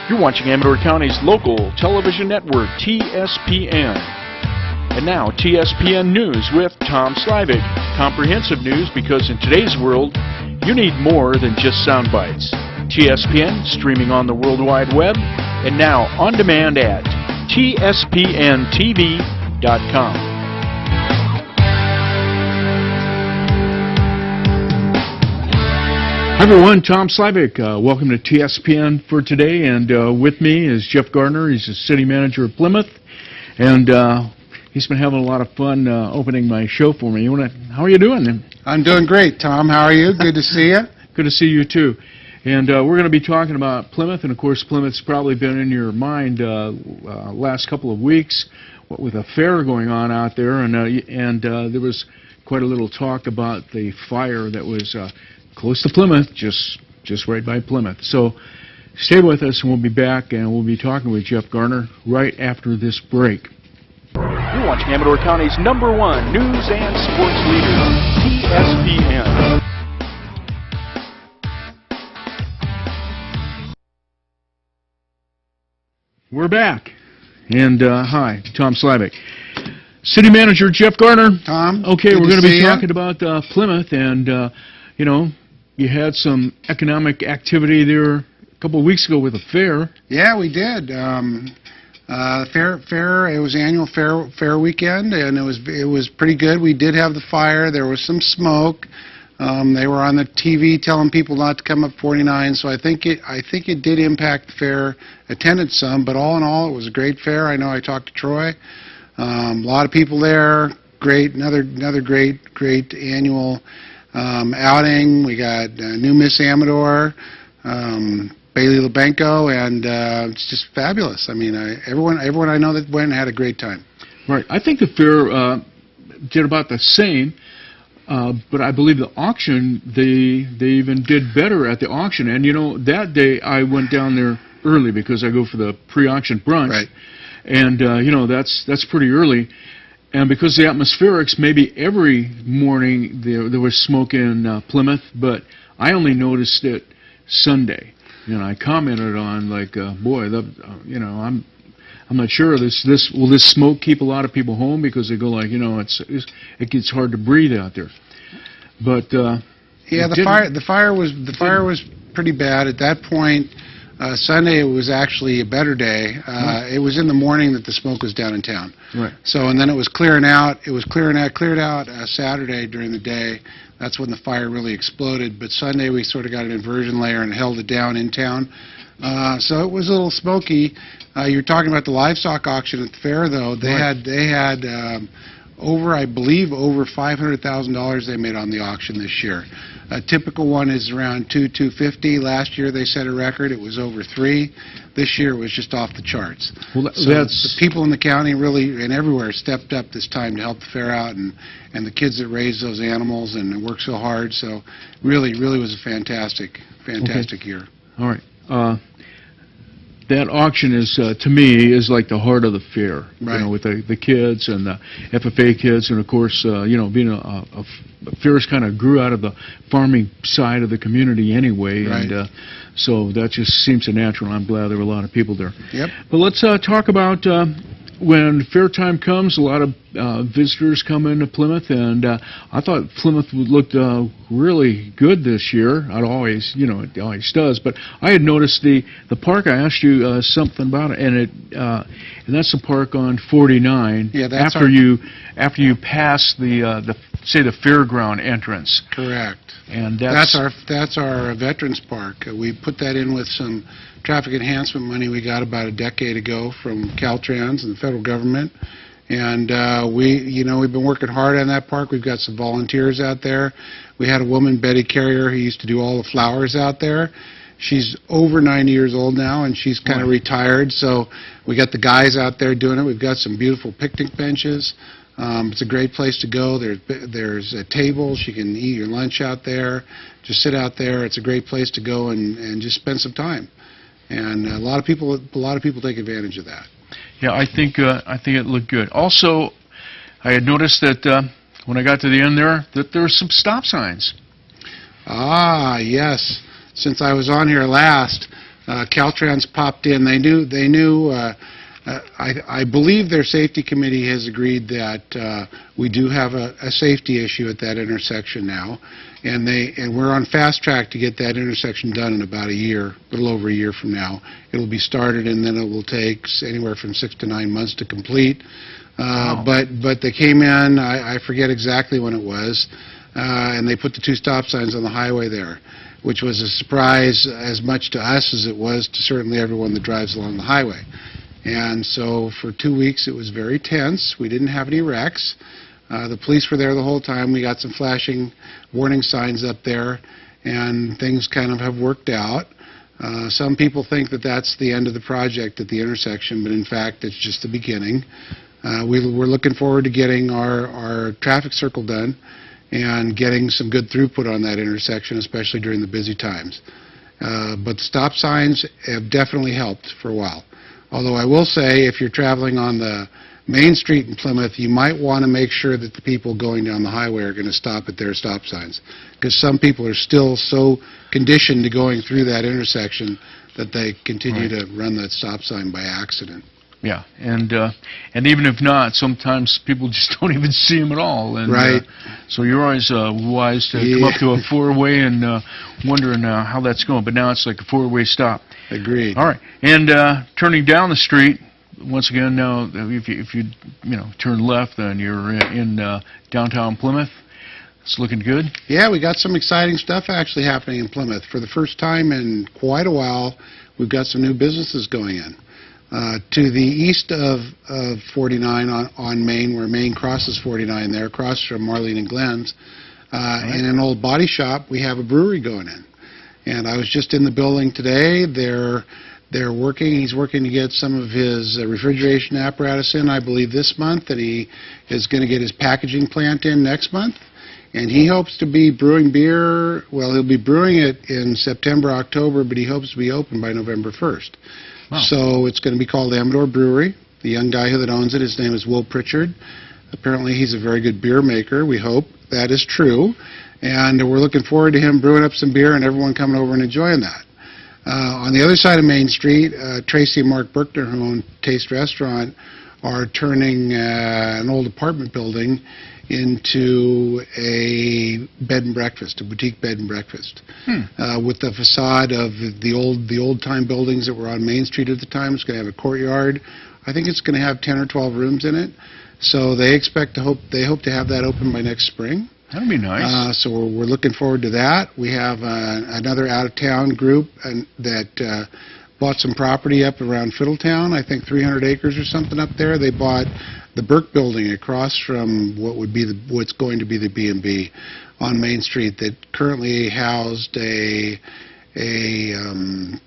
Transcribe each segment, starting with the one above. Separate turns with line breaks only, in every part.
You're watching Amador County's local television network, TSPN. And now, TSPN News with Tom Slivick. Comprehensive news because in today's world, you need more than just sound bites. TSPN, streaming on the World Wide Web, and now on demand at TSPNTV.com. Hi everyone, Tom Slivick. Welcome to TSPN for today, and with me is Jeff Gardner. He's the city manager of Plymouth, and he's been having a lot of fun opening my show for me. How are you doing?
I'm doing great, Tom. How are you? Good to see you.
Good to see you too. And we're going to be talking about Plymouth, and of course Plymouth's probably been in your mind last couple of weeks, what with a fair going on out there, and there was quite a little talk about the fire that was close to Plymouth, just right by Plymouth. So stay with us, and we'll be back, and we'll be talking with Jeff Gardner right after this break. You're watching Amador County's #1 news and sports leader, TSPN. We're back, and hi, Tom Slivick. City Manager Jeff Gardner.
Tom,
okay, we're going to be talking about Plymouth, and you know, you had some economic activity there a couple of weeks ago with a fair.
Yeah, we did. Fair. It was annual fair weekend, and it was pretty good. We did have the fire. There was some smoke. They were on the TV telling people not to come up 49. So I think it did impact the fair attendance some. But all in all, it was a great fair. I know I talked to Troy. A lot of people there. Great. Another great annual outing. We got new Miss Amador, Bailey Lebenko, and it's just fabulous. I mean, everyone I know that went had a great time.
Right. I think the fair did about the same, but I believe the auction, they even did better at the auction. And, you know, that day I went down there early because I go for the pre-auction brunch.
Right.
And, you know, that's pretty early. And because the atmospherics, maybe every morning there was smoke in Plymouth, but I only noticed it Sunday. You know, I commented on like, boy, you know, I'm not sure will this smoke keep a lot of people home, because they go like, you know, it gets hard to breathe out there. But
yeah, the fire was pretty bad at that point. Sunday it was actually a better day. It was in the morning that the smoke was down in town.
Right.
So, and then it was cleared out Saturday during the day. That's when the fire really exploded. But Sunday we sort of got an inversion layer and held it down in town. So it was a little smoky. You're talking about the livestock auction at the fair, though. They had I believe over $500,000 they made on the auction this year. A typical one is around $250. Last year they set a record. It was over $3. This year it was just off the charts.
Well,
so the people in the county really and everywhere stepped up this time to help the fair out, and the kids that raised those animals and worked so hard. So really was a fantastic year.
All right. That auction is, to me, is like the heart of the fair.
Right.
You know, with the kids and the FFA kids, and of course, you know, being a fair's kind of grew out of the farming side of the community anyway,
right.
And so that just seems natural. I'm glad there were a lot of people there.
Yep.
But let's talk about when fair time comes. A lot of visitors come into Plymouth, and I thought Plymouth looked really good this year. It always does. But I had noticed the park. I asked you something about it, and that's the park on 49.
Yeah, that's
after you pass the fairground entrance.
Correct.
And
that's our Veterans Park. We put that in with some traffic enhancement money we got about a decade ago from Caltrans and the federal government. And we've been working hard on that park. We've got some volunteers out there. We had a woman, Betty Carrier, who used to do all the flowers out there. She's over 90 years old now, and she's kind of retired. So we got the guys out there doing it. We've got some beautiful picnic benches. It's a great place to go. There's tables. You can eat your lunch out there. Just sit out there. It's a great place to go and just spend some time. And a lot of people take advantage of that.
Yeah, I think it looked good. Also, I had noticed that when I got to the end there, that there were some stop signs.
Ah, yes. Since I was on here last, Caltrans popped in. They knew. I believe their safety committee has agreed that we do have a safety issue at that intersection now, and we're on fast track to get that intersection done in about a little over a year from now. It'll be started, and then it will take anywhere from 6 to 9 months to complete.
Wow.
But they came in. I forget exactly when it was, and they put the 2 stop signs on the highway there, which was a surprise as much to us as it was to certainly everyone that drives along the highway. And so for 2 weeks it was very tense. We didn't have any wrecks. The police were there the whole time. We got some flashing warning signs up there, and things kind of have worked out. Some people think that that's the end of the project at the intersection, but in fact it's just the beginning. We're looking forward to getting our traffic circle done and getting some good throughput on that intersection, especially during the busy times. But the stop signs have definitely helped for a while. Although I will say, if you're traveling on the main street in Plymouth, you might want to make sure that the people going down the highway are going to stop at their stop signs, because some people are still so conditioned to going through that intersection that they continue to run that stop sign by accident.
Yeah, and even if not, sometimes people just don't even see them at all. And,
right.
So you're always wise to come up to a 4-way and wondering how that's going. But now it's like a 4-way stop.
Agreed.
All right, and turning down the street, once again, now if you turn left, then you're in downtown Plymouth. It's looking good. Yeah,
we got some exciting stuff actually happening in Plymouth. For the first time in quite a while, we've got some new businesses going in. To the east of 49 on Main, where Main crosses 49 there, across from Marlene and Glenn's, in an old body shop, we have a brewery going in. And I was just in the building today. They're working. He's working to get some of his refrigeration apparatus in, I believe, this month, and he is going to get his packaging plant in next month. And he hopes to be brewing beer. Well, he'll be brewing it in September, October, but he hopes to be open by November 1st. Wow. So it's going to be called Amador Brewery. The young guy that owns it, his name is Will Pritchard. Apparently he's a very good beer maker. We hope that is true. And we're looking forward to him brewing up some beer and everyone coming over and enjoying that. On the other side of Main Street, Tracy and Mark Berkner, who own Taste Restaurant, are turning an old apartment building into a bed and breakfast, a boutique bed and breakfast, with the facade of the old-time buildings that were on Main Street at the time. It's going to have a courtyard. I think it's going to have 10 or 12 rooms in it. So they hope to have that open by next spring.
That'll be nice.
So we're looking forward to that. We have another out-of-town group that bought some property up around Fiddletown, I think 300 acres or something up there. They bought the Burke building across from what's going to be the B&B on Main Street that currently housed a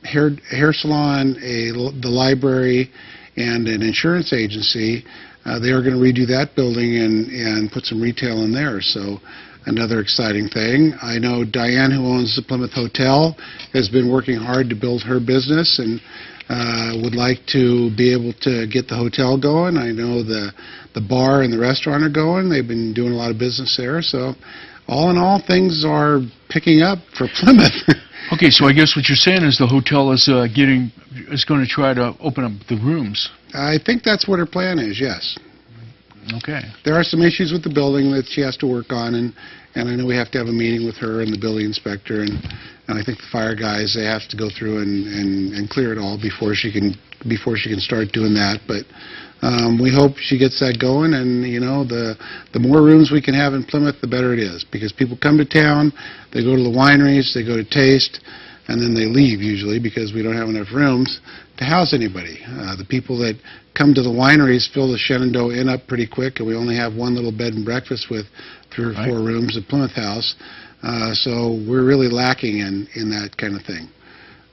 hair salon, the library, and an insurance agency. They are going to redo that building and put some retail in there. So another exciting thing. I know Diane, who owns the Plymouth Hotel, has been working hard to build her business and would like to be able to get the hotel going. I know the bar and the restaurant are going. They've been doing a lot of business there. So all in all, things are picking up for Plymouth.
Okay, so I guess what you're saying is the hotel is going to try to open up the rooms.
I think that's what her plan is, yes.
Okay.
There are some issues with the building that she has to work on, and I know we have to have a meeting with her and the building inspector, and I think the fire guys, they have to go through and clear it all before she can start doing that. But we hope she gets that going, and the more rooms we can have in Plymouth, the better it is, because people come to town, they go to the wineries, they go to Taste, and then they leave usually because we don't have enough rooms to house anybody. The people that come to the wineries fill the Shenandoah Inn up pretty quick, and we only have one little bed and breakfast with 3 or 4 rooms at Plymouth House. So we're really lacking in that kind of thing.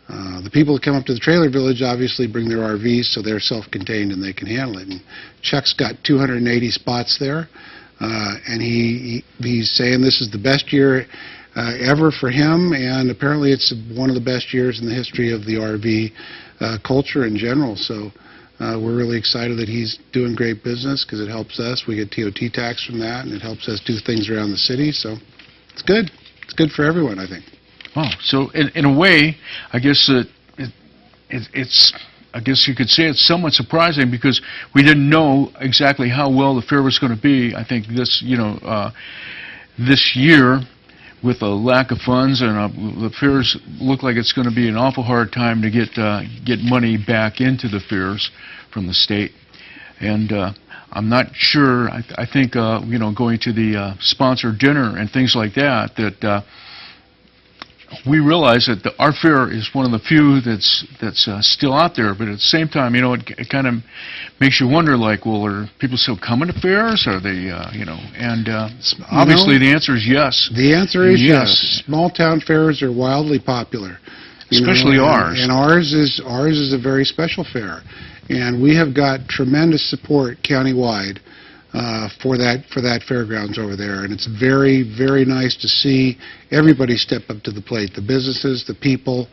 The people that come up to the trailer village obviously bring their RVs, so they're self-contained and they can handle it. And Chuck's got 280 spots there, and he's saying this is the best year ever for him, and apparently it's one of the best years in the history of the RV culture in general. So we're really excited that he's doing great business because it helps us. We get TOT tax from that, and it helps us do things around the city. So it's good. It's good for everyone, I think.
Wow. So in a way, I guess it's I guess you could say it's somewhat surprising because we didn't know exactly how well the fair was going to be. I think this this year, with a lack of funds and the fairs look like it's going to be an awful hard time to get money back into the fairs from the state. And I'm not sure. I think going to the sponsored dinner and things like that, that we realize that our fair is one of the few that's still out there. But at the same time, it kind of makes you wonder, like, well, are people still coming to fairs? Are they, And obviously, the answer is yes.
The answer is yes. Small town fairs are wildly popular,
especially ours.
And ours is a very special fair, and we have got tremendous support countywide for that fairgrounds over there, and it's very, very nice to see everybody step up to the plate. The businesses, the people,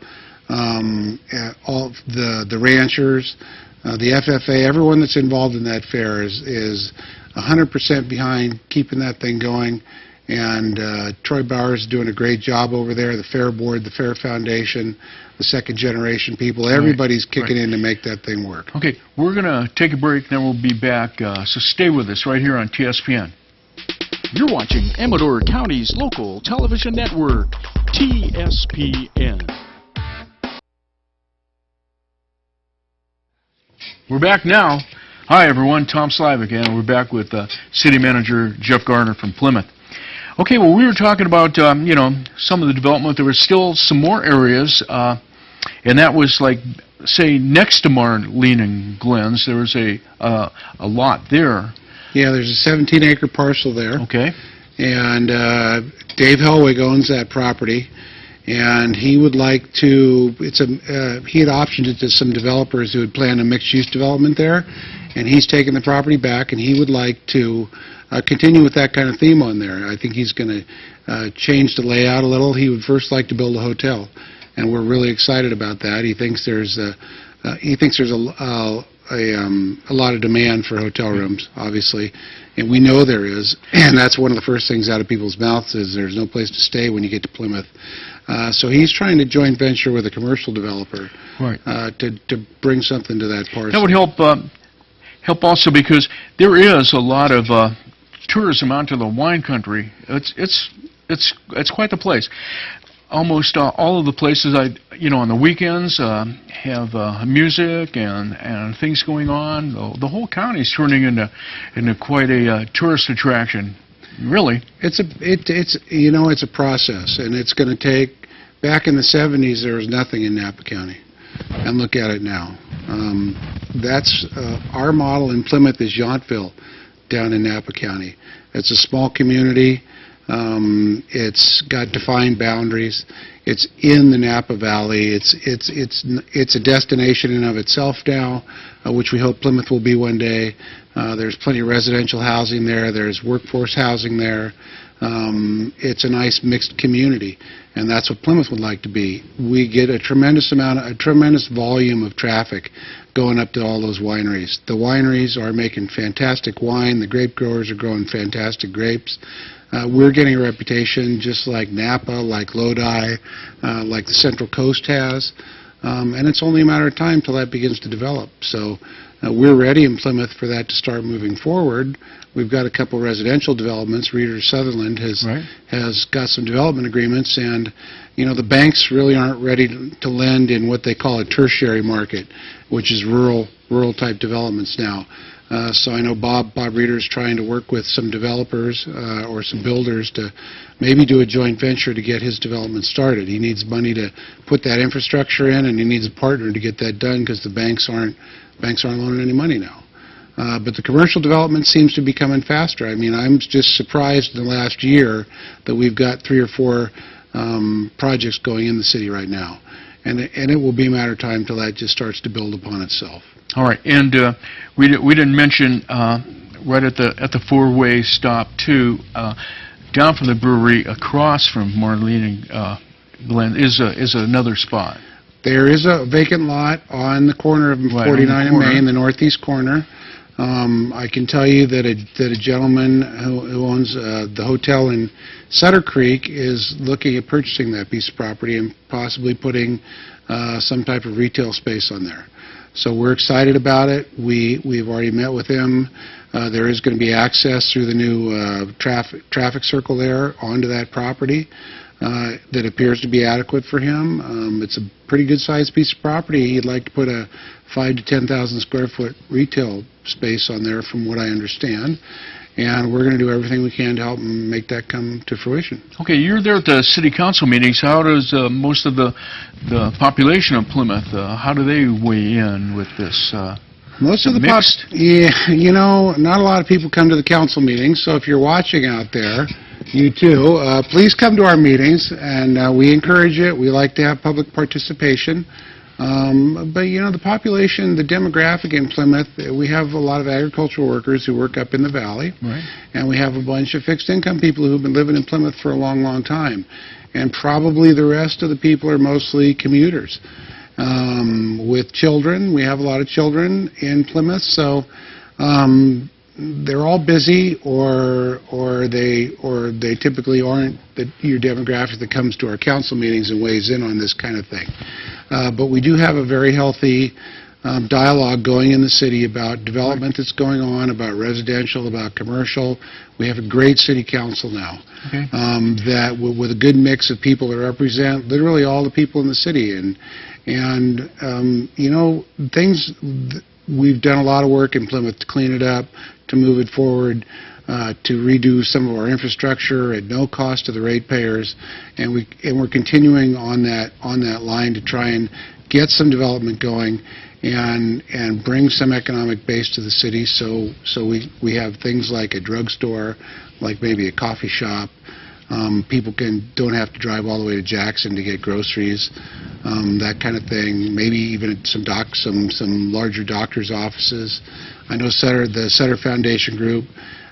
all the ranchers, the FFA, everyone that's involved in that fair is 100% behind keeping that thing going. And Troy Bauer is doing a great job over there. The Fair Board, the Fair Foundation, the second generation people, everybody's kicking in to make that thing work.
Okay, we're going to take a break, then we'll be back. So stay with us right here on TSPN.
You're watching Amador County's local television network, TSPN.
We're back now. Hi, everyone. Tom Slivick, and we're back with City Manager Jeff Gardner from Plymouth. Okay, well, we were talking about, some of the development. There were still some more areas, and that was like, say, next to Marlene and Glenn's, there was a lot there.
Yeah, there's a 17-acre parcel there.
Okay.
And Dave Helwig owns that property, and he would like to, he had optioned it to some developers who had planned a mixed-use development there, and he's taken the property back, and he would like to continue with that kind of theme on there. I think he's going to change the layout a little. He would first like to build a hotel, and we're really excited about that. He thinks there's a lot of demand for hotel rooms, obviously, and we know there is. And that's one of the first things out of people's mouths is there's no place to stay when you get to Plymouth. So he's trying to joint venture with a commercial developer,
right,
to bring something to that parcel.
That would help also because there is a lot of tourism out to the wine country. It's quite the place. Almost all of the places on the weekends have music and things going on. The whole county's turning into quite a tourist attraction. Really, it's
a process, and it's going to take. Back in the 70s, there was nothing in Napa County, and look at it now. That's our model in Plymouth is Yountville, down in Napa County. It's a small community. It's got defined boundaries. It's in the Napa Valley. It's a destination in and of itself now, which we hope Plymouth will be one day. There's plenty of residential housing there. There's workforce housing there. It's a nice mixed community, and that's what Plymouth would like to be. We get a tremendous volume of traffic going up to all those wineries. The wineries are making fantastic wine. The grape growers are growing fantastic grapes. We're getting a reputation just like Napa, like Lodi, like the Central Coast has, and it's only a matter of time till that begins to develop. So we're ready in Plymouth for that to start moving forward. We've got a couple residential developments. Reader Sutherland has got some development agreements, and the banks really aren't ready to lend in what they call a tertiary market, which is rural type developments now. So I know Bob Reader is trying to work with some developers or some builders to maybe do a joint venture to get his development started. He needs money to put that infrastructure in, and he needs a partner to get that done because the banks aren't loaning any money now. But the commercial development seems to be coming faster. I mean, I'm just surprised in the last year that we've got 3 or 4 projects going in the city right now. And it will be a matter of time till that just starts to build upon itself.
All right, and we didn't mention right at the four-way stop too, down from the brewery across from Marlene and Glenn is another spot.
There is a vacant lot on the corner of 49 and Main, the northeast corner. I can tell you that a gentleman who owns the hotel in Sutter Creek is looking at purchasing that piece of property and possibly putting some type of retail space on there. So we're excited about it. We've already met with him. There is going to be access through the new traffic circle there onto that property that appears to be adequate for him. It's a pretty good-sized piece of property. He'd like to put a 5,000 to 10,000 square foot retail space on there, from what I understand. And we're going to do everything we can to help him make that come to fruition.
Okay, you're there at the city council meetings. How does most of the population of Plymouth, how do they weigh in with this?
Most of the
mixed?
Yeah, you know, not a lot of people come to the council meetings, so if you're watching out there, you too, please come to our meetings, and we encourage it. We like to have public participation. But, you know, the population, the demographic in Plymouth, we have a lot of agricultural workers who work up in the valley.
Right.
And we have a bunch of fixed-income people who've been living in Plymouth for a long, long time. And probably the rest of the people are mostly commuters. With children, we have a lot of children in Plymouth, so they're all busy, or they typically aren't your demographic that comes to our council meetings and weighs in on this kind of thing. But we do have a very healthy dialogue going in the city about development that's going on, about residential, about commercial. We have a great city council now,
okay.
That with a good mix of people that represent literally all the people in the city. And you know, we've done a lot of work in Plymouth to clean it up, to move it forward, to redo some of our infrastructure at no cost to the ratepayers, and we're continuing on that line to try and get some development going and bring some economic base to the city. So we have things like a drugstore, like maybe a coffee shop. People don't have to drive all the way to Jackson to get groceries, that kind of thing. Maybe even some larger doctors' offices. I know the Sutter Foundation Group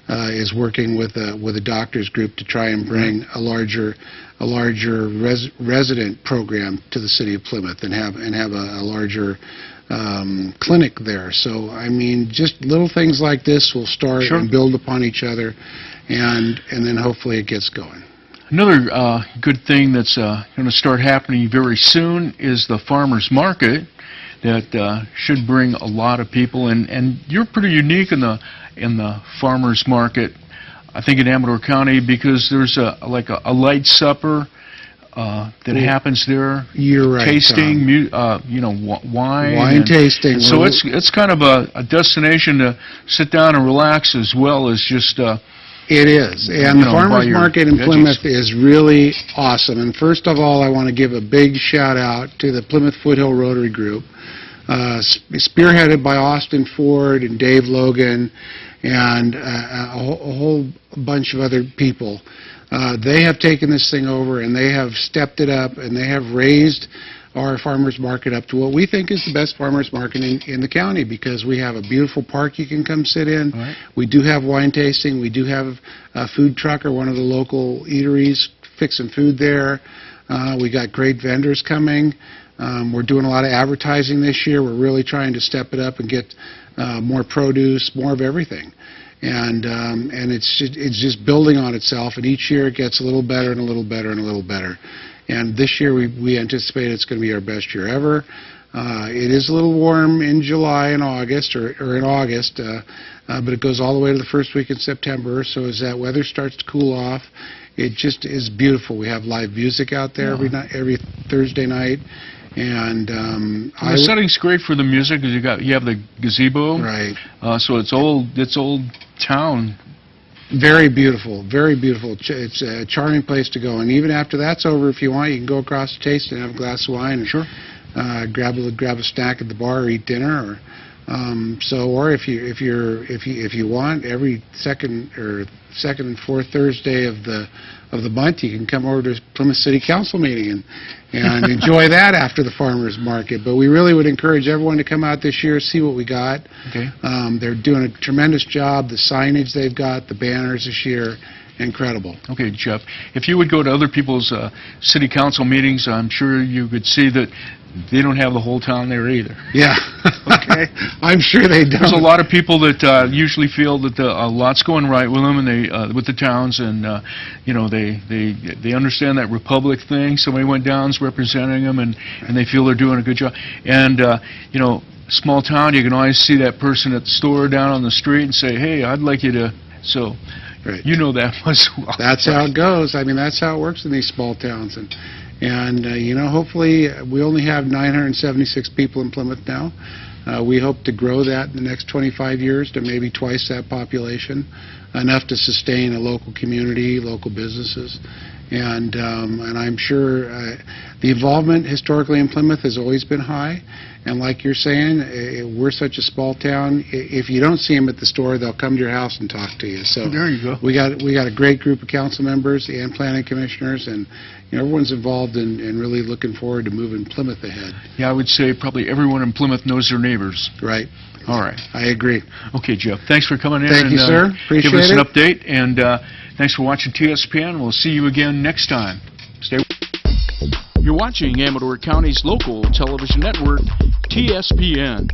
is working with a doctors group to try and bring a larger resident program to the city of Plymouth and have a larger clinic there. So I mean, just little things like this will start
Sure.
and build upon each other, and then hopefully it gets going.
Another good thing that's going to start happening very soon is the farmers market that should bring a lot of people, and you're pretty unique in the farmers market, I think, in Amador County, because there's a light supper that happens there.
You're right,
tasting,
Tom.
you know, wine.
Wine tasting.
So it's kind of a destination to sit down and relax, as well as just.
It is, and the farmers market in Plymouth is really awesome. And first of all, I want to give a big shout out to the Plymouth Foothill Rotary Group, spearheaded by Austin Ford and Dave Logan and a whole bunch of other people. They have taken this thing over, and they have stepped it up, and they have raised our farmers market up to what we think is the best farmers market in the county, because we have a beautiful park you can come sit in.
Right.
We do have wine tasting. We do have a food truck or one of the local eateries fixing food there. We got great vendors coming. We're doing a lot of advertising this year. We're really trying to step it up and get more produce, more of everything. And it's just building on itself, and each year it gets a little better and a little better and a little better. And this year we anticipate it's going to be our best year ever. It is a little warm in July and August, or in August, but it goes all the way to the first week in September. So as that weather starts to cool off, it just is beautiful. We have live music out there every Thursday night. And
the setting's great for the music, because you have the gazebo.
Right.
So it's old town.
Very beautiful, very beautiful. It's a charming place to go. And even after that's over, if you want, you can go across the taste and have a glass of wine, and
sure,
grab a snack at the bar or eat dinner, or if you want, every second and fourth Thursday of the month, you can come over to Plymouth City Council meeting and enjoy that after the farmers market. But we really would encourage everyone to come out this year, see what we got.
Okay.
They're doing a tremendous job. The signage they've got, the banners this year, incredible.
Okay, Jeff, if you would go to other people's city council meetings, I'm sure you could see that they don't have the whole town there either.
Yeah.
Okay.
I'm sure they don't.
There's a lot of people that usually feel that a lot's going right with them, and they with the towns, and you know, they understand that republic thing. Somebody went down's representing them, and they feel they're doing a good job. And you know, small town, you can always see that person at the store down on the street and say, "Hey, I'd like you to." So,
right.
You know that as well.
That's how it goes. I mean, that's how it works in these small towns, and you know, hopefully we only have 976 people in Plymouth now. We hope to grow that in the next 25 years to maybe twice that population, enough to sustain a local community, local businesses. And I'm sure the involvement historically in Plymouth has always been high. And like you're saying, we're such a small town. If you don't see them at the store, they'll come to your house and talk to you. So
there you go.
We got a great group of council members and planning commissioners, and you know, everyone's involved in really looking forward to moving Plymouth ahead.
Yeah, I would say probably everyone in Plymouth knows their neighbors.
Right.
All right.
I agree.
Okay, Jeff. Thanks for coming in.
Thank you, sir. Appreciate
give us an
it.
update, and thanks for watching TSPN. We'll see you again next time. Stay.
You're watching Amador County's local television network, TSPN.